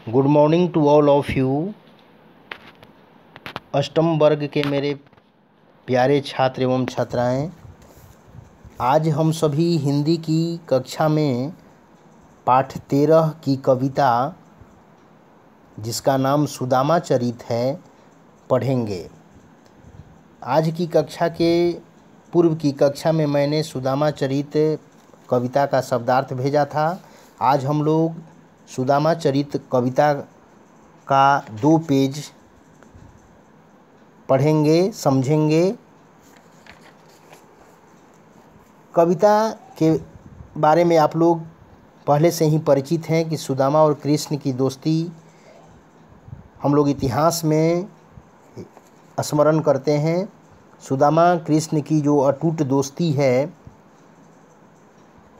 Good morning to all of you. अष्टम वर्ग के मेरे प्यारे छात्र एवं छात्राएं, आज हम सभी हिंदी की कक्षा में पाठ 13 की कविता जिसका नाम सुदामा चरित है पढ़ेंगे। आज की कक्षा के पूर्व की कक्षा में मैंने सुदामा चरित कविता का शब्दार्थ भेजा था। आज हम लोग सुदामा चरित कविता का 2 पेज पढ़ेंगे, समझेंगे। कविता के बारे में आप लोग पहले से ही परिचित हैं कि सुदामा और कृष्ण की दोस्ती हम लोग इतिहास में स्मरण करते हैं। सुदामा कृष्ण की जो अटूट दोस्ती है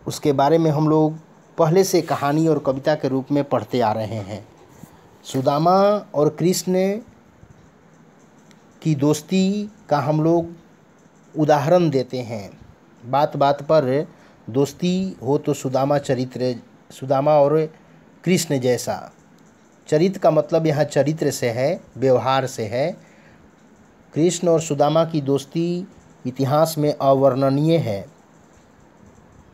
उसके बारे में हम लोग पहले से कहानी और कविता के रूप में पढ़ते आ रहे हैं। सुदामा और कृष्ण की दोस्ती का हम लोग उदाहरण देते हैं। बात बात पर दोस्ती हो तो सुदामा और कृष्ण जैसा। चरित्र का मतलब यहाँ चरित्र से है, व्यवहार से है। कृष्ण और सुदामा की दोस्ती इतिहास में अवर्णनीय है।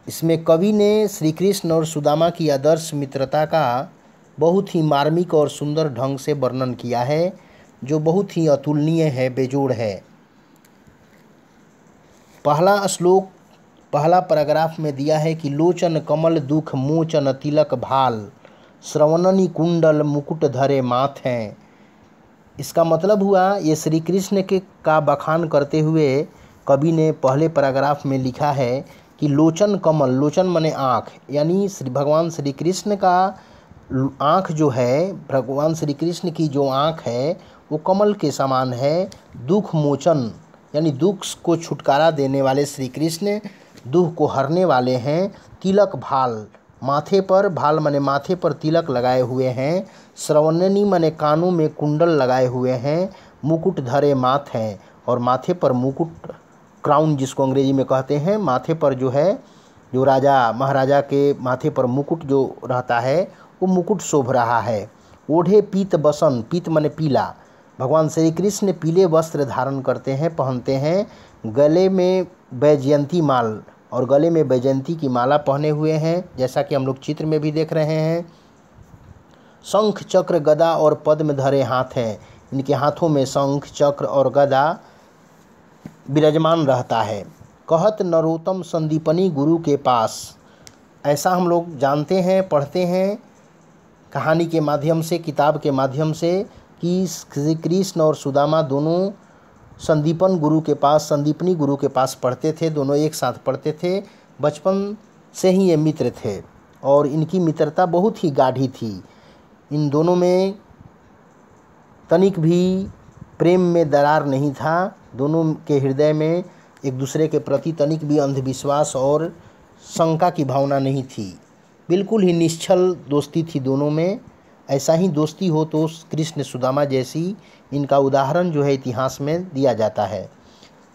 इसमें कवि ने श्री कृष्ण और सुदामा की आदर्श मित्रता का बहुत ही मार्मिक और सुंदर ढंग से वर्णन किया है, जो बहुत ही अतुलनीय है, बेजोड़ है। पहला श्लोक पहला पैराग्राफ में दिया है कि लोचन कमल दुख मोचन तिलक भाल श्रवणनी कुंडल मुकुट धरे माथ हैं। इसका मतलब हुआ ये श्री कृष्ण के का बखान करते हुए कवि ने पहले पैराग्राफ में लिखा है कि लोचन कमल, लोचन माने आँख, यानी भगवान श्री कृष्ण का आँख जो है, भगवान श्री कृष्ण की जो आँख है वो कमल के समान है। दुख मोचन यानी दुख को छुटकारा देने वाले श्री कृष्ण दुख को हरने वाले हैं। तिलक भाल, माथे पर, भाल माने माथे पर तिलक लगाए हुए हैं। श्रवणनी माने कानों में कुंडल लगाए हुए हैं। मुकुट धरे माथ हैं, और माथे पर मुकुट, क्राउन जिसको अंग्रेजी में कहते हैं, माथे पर जो है, जो राजा महाराजा के माथे पर मुकुट जो रहता है वो मुकुट शोभ रहा है। ओढ़े पीत बसन, पीत माने पीला, भगवान श्री कृष्ण पीले वस्त्र धारण करते हैं, पहनते हैं। गले में वैजयंती माल, और गले में वैजयंती की माला पहने हुए हैं, जैसा कि हम लोग चित्र में भी देख रहे हैं। शंख चक्र गदा और पद्म धरे हाथ हैं। इनके हाथों में शंख चक्र और गदा विराजमान रहता है। कहत नरोत्तम संदीपनी गुरु के पास, ऐसा हम लोग जानते हैं, पढ़ते हैं कहानी के माध्यम से, किताब के माध्यम से, कि श्री कृष्ण और सुदामा दोनों संदीपन गुरु के पास, संदीपनी गुरु के पास पढ़ते थे। दोनों एक साथ पढ़ते थे, बचपन से ही ये मित्र थे और इनकी मित्रता बहुत ही गाढ़ी थी। इन दोनों में तनिक भी प्रेम में दरार नहीं था। दोनों के हृदय में एक दूसरे के प्रति तनिक भी अंधविश्वास और शंका की भावना नहीं थी। बिल्कुल ही निश्चल दोस्ती थी दोनों में। ऐसा ही दोस्ती हो तो कृष्ण सुदामा जैसी, इनका उदाहरण जो है इतिहास में दिया जाता है।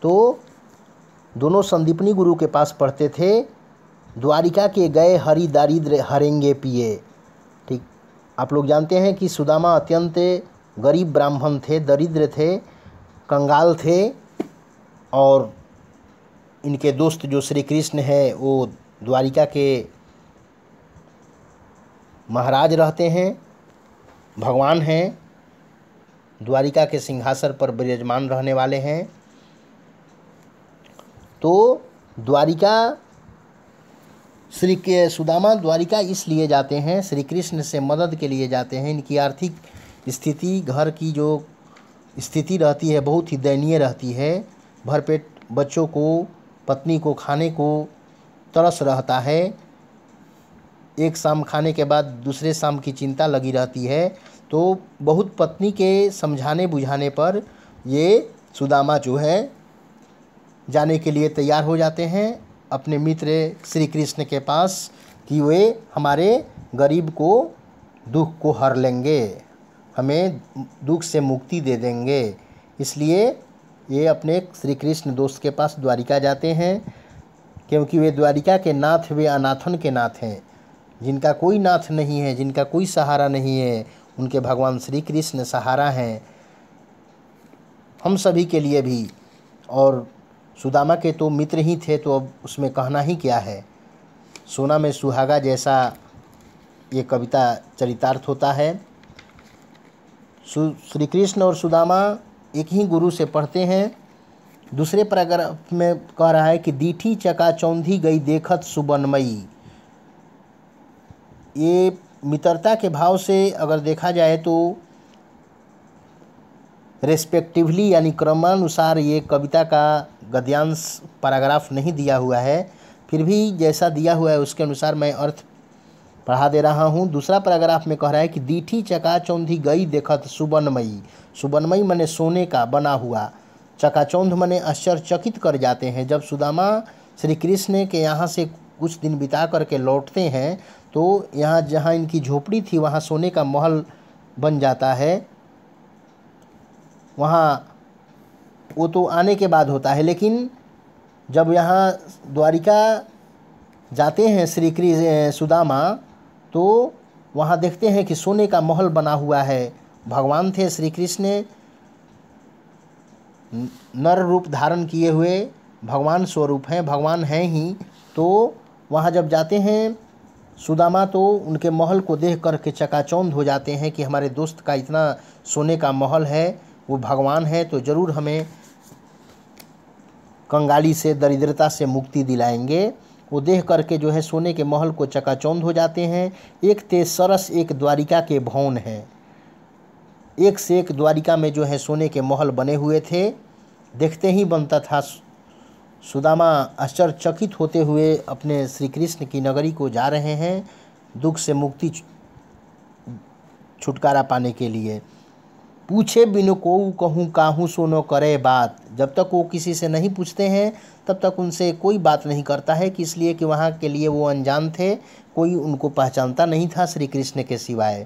तो दोनों संदीपनी गुरु के पास पढ़ते थे। द्वारिका के गए हरि दारिद्र हरेंगे पिए। ठीक, आप लोग जानते हैं कि सुदामा अत्यंत गरीब ब्राह्मण थे, दरिद्र थे, कंगाल थे, और इनके दोस्त जो श्री कृष्ण है वो द्वारिका के महाराज रहते हैं, भगवान हैं, द्वारिका के सिंहासन पर विराजमान रहने वाले हैं। तो द्वारिका सुदामा द्वारिका इसलिए जाते हैं, श्री कृष्ण से मदद के लिए जाते हैं। इनकी आर्थिक स्थिति, घर की जो स्थिति रहती है बहुत ही दयनीय रहती है। भरपेट बच्चों को, पत्नी को खाने को तरस रहता है। एक शाम खाने के बाद दूसरे शाम की चिंता लगी रहती है। तो बहुत पत्नी के समझाने बुझाने पर ये सुदामा जो है जाने के लिए तैयार हो जाते हैं अपने मित्र श्री कृष्ण के पास, कि वे हमारे गरीब को दुख को हर लेंगे, हमें दुख से मुक्ति दे देंगे। इसलिए ये अपने श्री कृष्ण दोस्त के पास द्वारिका जाते हैं, क्योंकि वे द्वारिका के नाथ, वे अनाथन के नाथ हैं। जिनका कोई नाथ नहीं है, जिनका कोई सहारा नहीं है, उनके भगवान श्री कृष्ण सहारा हैं हम सभी के लिए भी। और सुदामा के तो मित्र ही थे, तो अब उसमें कहना ही क्या है। सोना में सुहागा जैसा ये कविता चरितार्थ होता है। श्री कृष्ण और सुदामा एक ही गुरु से पढ़ते हैं। दूसरे पैराग्राफ में कह रहा है कि दीठी चका चौंधी गई देखत सुबनमयी। ये मित्रता के भाव से अगर देखा जाए तो रेस्पेक्टिवली यानी क्रमानुसार ये कविता का गद्यांश पैराग्राफ नहीं दिया हुआ है, फिर भी जैसा दिया हुआ है उसके अनुसार मैं अर्थ पढ़ा दे रहा हूँ। दूसरा पैराग्राफ में कह रहा है कि दीठी चकाचौंधी गई देखत सुबनमयी। सुबनमयी मने सोने का बना हुआ, चकाचौंध मने आश्चर्यचकित कर जाते हैं। जब सुदामा श्री कृष्ण के यहाँ से कुछ दिन बिता करके लौटते हैं तो यहाँ जहाँ इनकी झोपड़ी थी वहाँ सोने का महल बन जाता है। वहाँ वो तो आने के बाद होता है, लेकिन जब यहाँ द्वारिका जाते हैं श्री कृष्ण सुदामा तो वहाँ देखते हैं कि सोने का महल बना हुआ है। भगवान थे श्री कृष्ण, नर रूप धारण किए हुए भगवान स्वरूप हैं, भगवान हैं ही। तो वहाँ जब जाते हैं सुदामा तो उनके महल को देख कर के चकाचौंध हो जाते हैं कि हमारे दोस्त का इतना सोने का महल है, वो भगवान है, तो ज़रूर हमें कंगाली से दरिद्रता से मुक्ति दिलाएंगे। वो देख करके जो है सोने के महल को चकाचौंध हो जाते हैं। एक तेज सरस एक द्वारिका के भवन हैं, एक से एक द्वारिका में जो है सोने के महल बने हुए थे। देखते ही बनता था। सुदामा आश्चर्यचकित होते हुए अपने श्री कृष्ण की नगरी को जा रहे हैं दुख से मुक्ति छुटकारा पाने के लिए। पूछे बिनु को कहूँ काहू सोनो करे बात। जब तक वो किसी से नहीं पूछते हैं तब तक उनसे कोई बात नहीं करता है कि इसलिए कि वहाँ के लिए वो अनजान थे, कोई उनको पहचानता नहीं था श्री कृष्ण के सिवाय।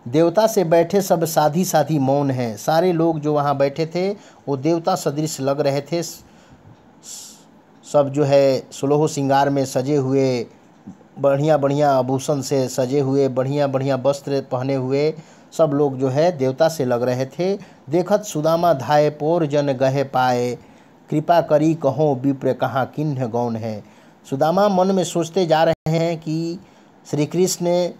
देवता से बैठे सब साधी साधी मौन हैं। सारे लोग जो वहाँ बैठे थे वो देवता सदृश लग रहे थे। सब जो है सुलहो श्रृंगार में सजे हुए, बढ़िया बढ़िया आभूषण से सजे हुए, बढ़िया बढ़िया वस्त्र पहने हुए सब लोग जो है देवता से लग रहे थे। देखत सुदामा धाये पोर जन गहे पाए, कृपा करी कहो विप्र कहाँ किन्ह गौन है। सुदामा मन में सोचते जा रहे हैं कि श्री कृष्ण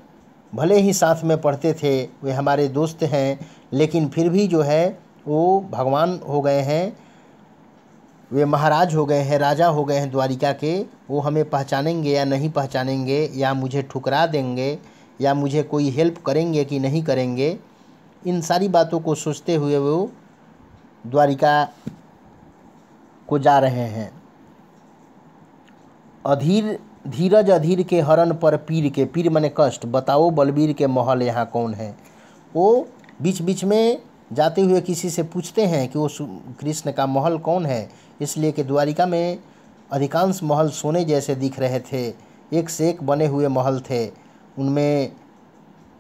भले ही साथ में पढ़ते थे, वे हमारे दोस्त हैं, लेकिन फिर भी जो है वो भगवान हो गए हैं, वे महाराज हो गए हैं, राजा हो गए हैं द्वारिका के। वो हमें पहचानेंगे या नहीं पहचानेंगे, या मुझे ठुकरा देंगे, या मुझे कोई हेल्प करेंगे कि नहीं करेंगे। इन सारी बातों को सोचते हुए वो द्वारिका को जा रहे हैं। अधीर धीरज अधीर के हरण पर पीर के, पीर मने कष्ट, बताओ बलबीर के महल यहाँ कौन है। वो बीच बीच में जाते हुए किसी से पूछते हैं कि वो कृष्ण का महल कौन है, इसलिए कि द्वारिका में अधिकांश महल सोने जैसे दिख रहे थे, एक से एक बने हुए महल थे। उनमें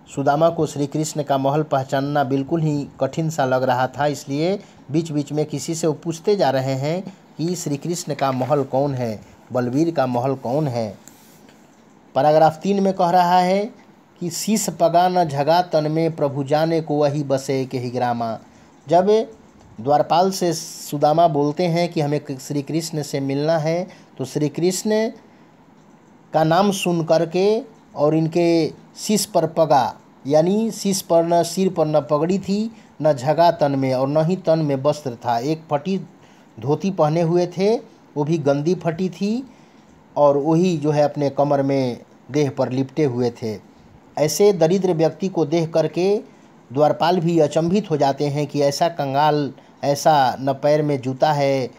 सुदामा को श्री कृष्ण का महल पहचानना बिल्कुल ही कठिन सा लग रहा था, इसलिए बीच बीच में किसी से वो पूछते जा रहे हैं कि श्री कृष्ण का महल कौन है, बलबीर का महल कौन है। पैराग्राफ 3 में कह रहा है कि शीश पगा न झगा तन में प्रभु जाने को वही बसे के ही ग्रामा। जब द्वारपाल से सुदामा बोलते हैं कि हमें श्री कृष्ण से मिलना है, तो श्री कृष्ण का नाम सुन करके और इनके शीश पर पगा यानी शीश पर न सिर पर न पगड़ी थी, न झगा तन में और न ही तन में वस्त्र था। एक फटी धोती पहने हुए थे, वो भी गंदी फटी थी, और वही जो है अपने कमर में देह पर लिपटे हुए थे। ऐसे दरिद्र व्यक्ति को देख करके द्वारपाल भी अचंभित हो जाते हैं कि ऐसा कंगाल, ऐसा न पैर में जूता है,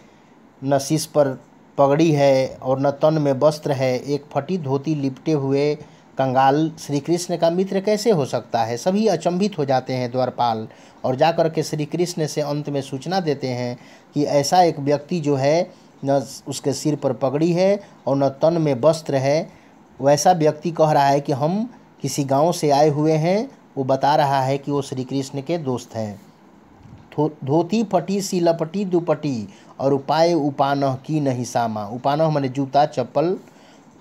न शीश पर पगड़ी है और न तन में वस्त्र है, एक फटी धोती लिपटे हुए कंगाल श्री कृष्ण का मित्र कैसे हो सकता है। सभी अचंभित हो जाते हैं द्वारपाल, और जा कर के श्री कृष्ण से अंत में सूचना देते हैं कि ऐसा एक व्यक्ति जो है न उसके सिर पर पगड़ी है और न तन में वस्त्र है, वैसा व्यक्ति कह रहा है कि हम किसी गांव से आए हुए हैं। वो बता रहा है कि वो श्री कृष्ण के दोस्त हैं। धोती फटी सी लपटी दुपटी और उपाय उपानह की नहीं सामा। उपानह माने जूता चप्पल।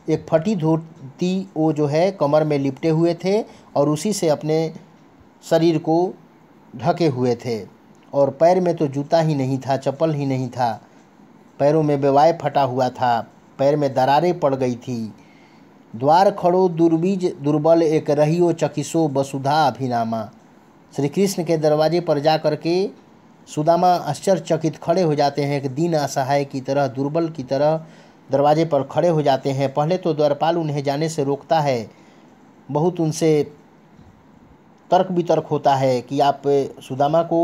एक फटी धोती वो जो है कमर में लिपटे हुए थे और उसी से अपने शरीर को ढके हुए थे और पैर में तो जूता ही नहीं था, चप्पल ही नहीं था, पैरों में बेवाय फटा हुआ था, पैर में दरारें पड़ गई थी। द्वार खड़ो दुर्बीज दुर्बल एक रहियो चकिसो वसुधा अभिनामा। श्री कृष्ण के दरवाजे पर जा कर के सुदामा आश्चर्यचकित खड़े हो जाते हैं, एक दीन असहाय की तरह, दुर्बल की तरह दरवाजे पर खड़े हो जाते हैं। पहले तो द्वारपाल उन्हें जाने से रोकता है, बहुत उनसे तर्क वितर्क होता है कि आप सुदामा को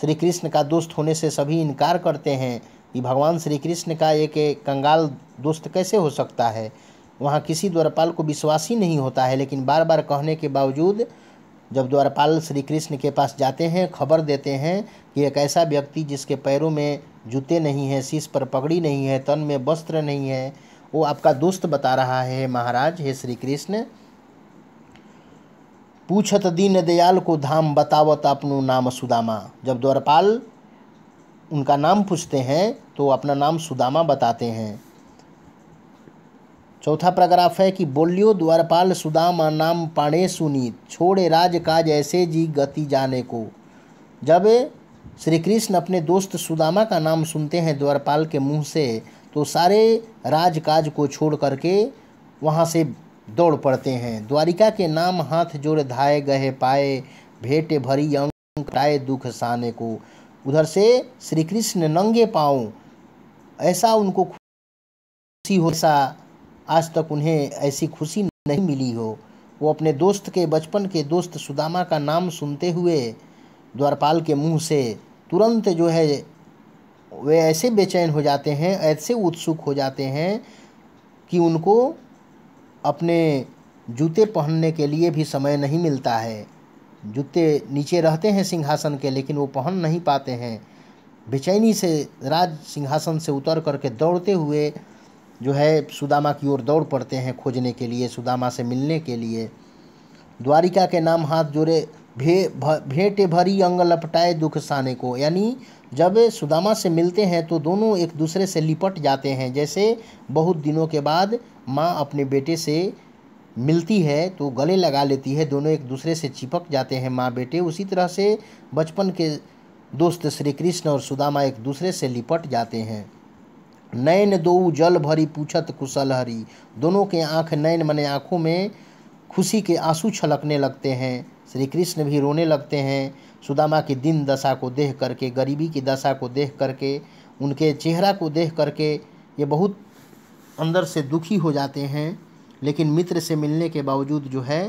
श्री कृष्ण का दोस्त होने से सभी इनकार करते हैं कि भगवान श्री कृष्ण का एक कंगाल दोस्त कैसे हो सकता है। वहाँ किसी द्वारपाल को विश्वास ही नहीं होता है, लेकिन बार बार कहने के बावजूद जब द्वारपाल श्री कृष्ण के पास जाते हैं, खबर देते हैं कि एक ऐसा व्यक्ति जिसके पैरों में जूते नहीं हैं, शीश पर पगड़ी नहीं है, तन में वस्त्र नहीं है, वो आपका दोस्त बता रहा है महाराज, हे श्री कृष्ण। पूछत दीन दयाल को धाम बतावत अपनो नाम सुदामा। जब द्वारपाल उनका नाम पूछते हैं तो अपना नाम सुदामा बताते हैं। चौथा पैराग्राफ है कि बोलियो द्वारपाल सुदामा नाम पाणे सुनी, छोड़े राज काज ऐसे जी गति जाने को। जब श्री कृष्ण अपने दोस्त सुदामा का नाम सुनते हैं द्वारपाल के मुंह से, तो सारे राजकाज को छोड़ करके वहाँ से दौड़ पड़ते हैं। द्वारिका के नाम हाथ जोड़ धाये गहे पाए, भेंटे भरी अंक टाए दुख साने को। उधर से श्री कृष्ण नंगे पाँव, ऐसा उनको खुशी हो, ऐसा आज तक उन्हें ऐसी खुशी नहीं मिली हो। वो अपने दोस्त के, बचपन के दोस्त सुदामा का नाम सुनते हुए द्वारपाल के मुंह से तुरंत जो है वे ऐसे बेचैन हो जाते हैं, ऐसे उत्सुक हो जाते हैं कि उनको अपने जूते पहनने के लिए भी समय नहीं मिलता है। जूते नीचे रहते हैं सिंहासन के, लेकिन वो पहन नहीं पाते हैं। बेचैनी से राज सिंहासन से उतर करके दौड़ते हुए जो है सुदामा की ओर दौड़ पड़ते हैं, खोजने के लिए, सुदामा से मिलने के लिए। द्वारिका के नाम हाथ जोड़े भेंटे भरी अंग लपटाए दुख साने को, यानी जब सुदामा से मिलते हैं तो दोनों एक दूसरे से लिपट जाते हैं। जैसे बहुत दिनों के बाद माँ अपने बेटे से मिलती है तो गले लगा लेती है, दोनों एक दूसरे से चिपक जाते हैं माँ बेटे। उसी तरह से बचपन के दोस्त श्री कृष्ण और सुदामा एक दूसरे से लिपट जाते हैं। नैन दो जल भरी पूछत कुशल हरी। दोनों के आँख, नैन मने आँखों में खुशी के आंसू छलकने लगते हैं। श्री कृष्ण भी रोने लगते हैं। सुदामा की दीन दशा को देख करके, गरीबी की दशा को देख करके, उनके चेहरा को देख करके ये बहुत अंदर से दुखी हो जाते हैं, लेकिन मित्र से मिलने के बावजूद जो है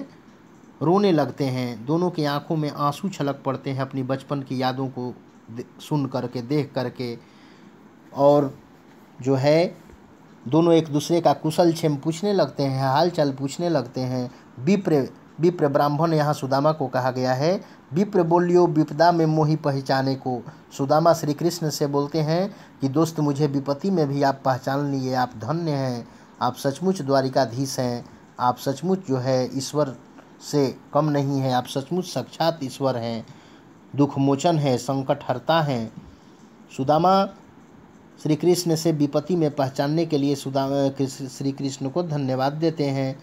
रोने लगते हैं। दोनों की आंखों में आंसू छलक पड़ते हैं अपनी बचपन की यादों को सुन करके, देख करके, और जो है दोनों एक दूसरे का कुशल क्षेम पूछने लगते हैं, हाल चाल पूछने लगते हैं। विप्र ब्राह्मण यहाँ सुदामा को कहा गया है। विप्र बोलियो विपदा में मोहि पहचाने को। सुदामा श्री कृष्ण से बोलते हैं कि दोस्त, मुझे विपत्ति में भी आप पहचान लिए, आप धन्य हैं, आप सचमुच द्वारिकाधीश हैं, आप सचमुच जो है ईश्वर से कम नहीं हैं, आप सचमुच साक्षात ईश्वर हैं, दुख मोचन है, संकट हरता हैं। सुदामा श्री कृष्ण से विपत्ति में पहचानने के लिए श्री कृष्ण को धन्यवाद देते हैं।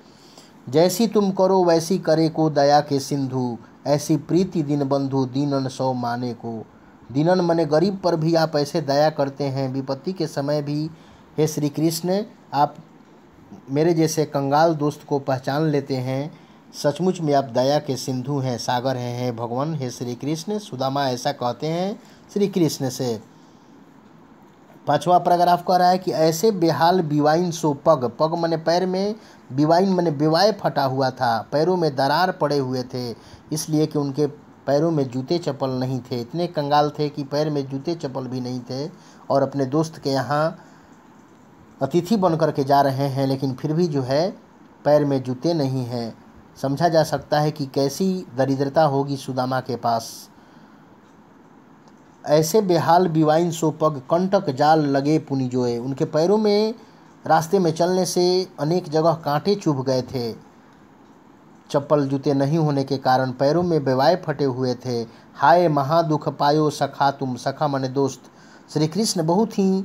जैसी तुम करो वैसी करे को दया के सिंधु, ऐसी प्रीति दिन बंधु दीनन सौ माने को। दीनन मने गरीब पर भी आप ऐसे दया करते हैं, विपत्ति के समय भी हे श्री कृष्ण आप मेरे जैसे कंगाल दोस्त को पहचान लेते हैं। सचमुच में आप दया के सिंधु हैं, सागर हैं भगवान, हे श्री कृष्ण। सुदामा ऐसा कहते हैं श्री कृष्ण से। पांचवा पैराग्राफ कह रहा है कि ऐसे बेहाल बिवाइन सो पग। पग मने पैर में, बिवाइन मने बेवाय फटा हुआ था, पैरों में दरार पड़े हुए थे, इसलिए कि उनके पैरों में जूते चप्पल नहीं थे। इतने कंगाल थे कि पैर में जूते चप्पल भी नहीं थे, और अपने दोस्त के यहाँ अतिथि बन कर के जा रहे हैं, लेकिन फिर भी जो है पैर में जूते नहीं हैं। समझा जा सकता है कि कैसी दरिद्रता होगी सुदामा के पास। ऐसे बेहाल बिवाइन सो पग, कंटक जाल लगे पुनिजोए। उनके पैरों में रास्ते में चलने से अनेक जगह कांटे चुभ गए थे, चप्पल जूते नहीं होने के कारण पैरों में बेवाय फटे हुए थे। हाय महादुख पायो सखा तुम, सखा मने दोस्त। श्री कृष्ण बहुत ही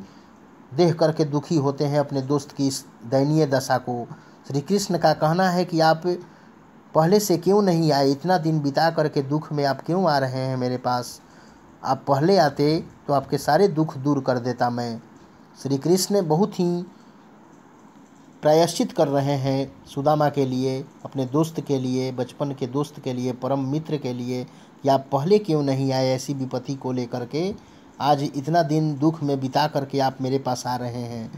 देख करके दुखी होते हैं अपने दोस्त की इस दयनीय दशा को। श्री कृष्ण का कहना है कि आप पहले से क्यों नहीं आए? इतना दिन बिता करके दुख में आप क्यों आ रहे हैं मेरे पास? आप पहले आते तो आपके सारे दुख दूर कर देता मैं। श्री कृष्ण बहुत ही प्रायश्चित कर रहे हैं सुदामा के लिए, अपने दोस्त के लिए, बचपन के दोस्त के लिए, परम मित्र के लिए, कि आप पहले क्यों नहीं आए ऐसी विपत्ति को लेकर के। आज इतना दिन दुख में बिता करके आप मेरे पास आ रहे हैं।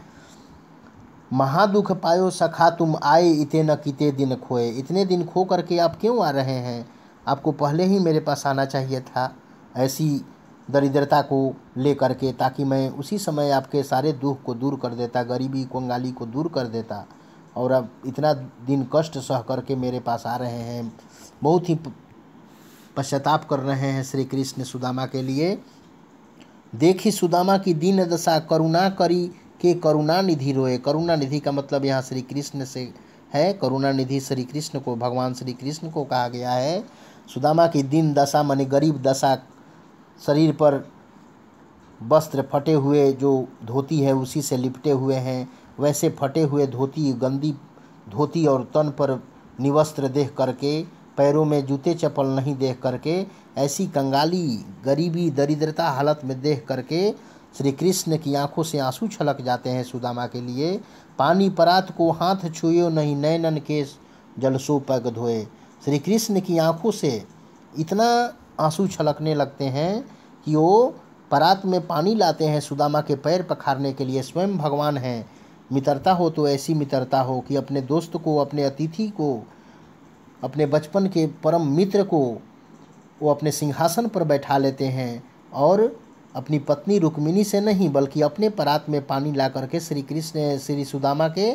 महादुख पायो सखा तुम आए, इते न किते दिन खोए। इतने दिन खो करके आप क्यों आ रहे हैं? आपको पहले ही मेरे पास आना चाहिए था ऐसी दरिद्रता को ले करके, ताकि मैं उसी समय आपके सारे दुख को दूर कर देता, गरीबी कंगाली को दूर कर देता। और अब इतना दिन कष्ट सह करके मेरे पास आ रहे हैं, बहुत ही पश्चाताप कर रहे हैं श्री कृष्ण सुदामा के लिए। देखी सुदामा की दीन दशा, करुणा करी के करुणा निधि रोए। करुणा निधि का मतलब यहाँ श्री कृष्ण से है। करुणा निधि श्री कृष्ण को, भगवान श्री कृष्ण को कहा गया है। सुदामा की दीन दशा माने गरीब दशा, शरीर पर वस्त्र फटे हुए, जो धोती है उसी से लिपटे हुए हैं, वैसे फटे हुए धोती, गंदी धोती और तन पर निवस्त्र देख करके, पैरों में जूते चप्पल नहीं देख करके, ऐसी कंगाली गरीबी दरिद्रता हालत में देख करके श्री कृष्ण की आंखों से आंसू छलक जाते हैं सुदामा के लिए। पानी परात को हाथ छुयो नहीं, नैनन के जलसो पग धोए। श्री कृष्ण की आंखों से इतना आंसू छलकने लगते हैं कि वो परात में पानी लाते हैं सुदामा के पैर पखारने के लिए। स्वयं भगवान हैं। मित्रता हो तो ऐसी मित्रता हो कि अपने दोस्त को, अपने अतिथि को, अपने बचपन के परम मित्र को वो अपने सिंहासन पर बैठा लेते हैं, और अपनी पत्नी रुक्मिणी से नहीं बल्कि अपने परात में पानी ला करके श्री सुदामा के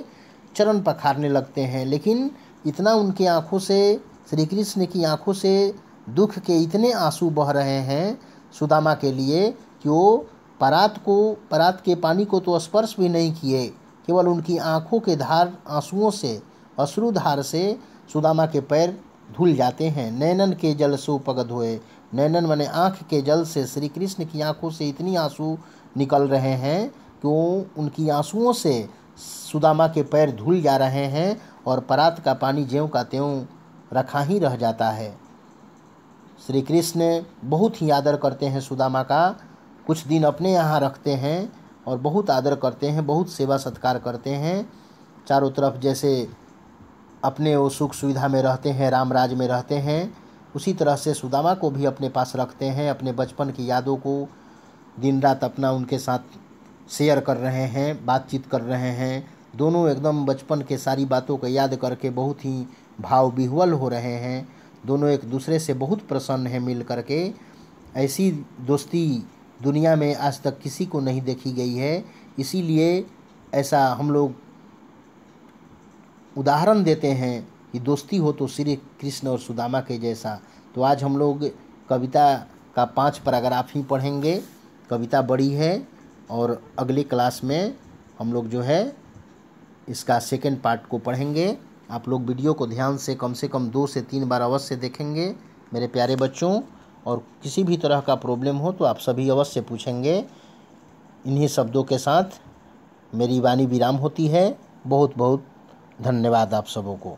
चरण पखारने लगते हैं। लेकिन इतना उनके आँखों से, श्री कृष्ण की आँखों से दुख के इतने आंसू बह रहे हैं सुदामा के लिए कि वो परात के पानी को तो स्पर्श भी नहीं किए, केवल उनकी आंखों के धार आंसुओं से, अश्रुधार से सुदामा के पैर धुल जाते हैं। नैनन के जल सो पग धोए। नैनन माने आँख के जल से श्री कृष्ण की आंखों से इतनी आंसू निकल रहे हैं कि वो उनकी आंसुओं से सुदामा के पैर धुल जा रहे हैं, और परात का पानी ज्यों का त्यों रखा ही रह जाता है। श्री कृष्ण बहुत ही आदर करते हैं सुदामा का। कुछ दिन अपने यहाँ रखते हैं और बहुत आदर करते हैं, बहुत सेवा सत्कार करते हैं। चारों तरफ जैसे अपने वो सुख सुविधा में रहते हैं, राम राज में रहते हैं, उसी तरह से सुदामा को भी अपने पास रखते हैं। अपने बचपन की यादों को दिन रात अपना उनके साथ शेयर कर रहे हैं, बातचीत कर रहे हैं। दोनों एकदम बचपन के सारी बातों को याद करके बहुत ही भाव विह्वल हो रहे हैं। दोनों एक दूसरे से बहुत प्रसन्न हैं मिल करके। ऐसी दोस्ती दुनिया में आज तक किसी को नहीं देखी गई है। इसीलिए ऐसा हम लोग उदाहरण देते हैं कि दोस्ती हो तो श्री कृष्ण और सुदामा के जैसा। तो आज हम लोग कविता का 5 पैराग्राफ ही पढ़ेंगे। कविता बड़ी है और अगली क्लास में हम लोग जो है इसका सेकंड पार्ट को पढ़ेंगे। आप लोग वीडियो को ध्यान से कम 2 से 3 बार अवश्य देखेंगे मेरे प्यारे बच्चों। और किसी भी तरह का प्रॉब्लम हो तो आप सभी अवश्य पूछेंगे। इन्हीं शब्दों के साथ मेरी वाणी विराम होती है। बहुत बहुत धन्यवाद आप सबों को।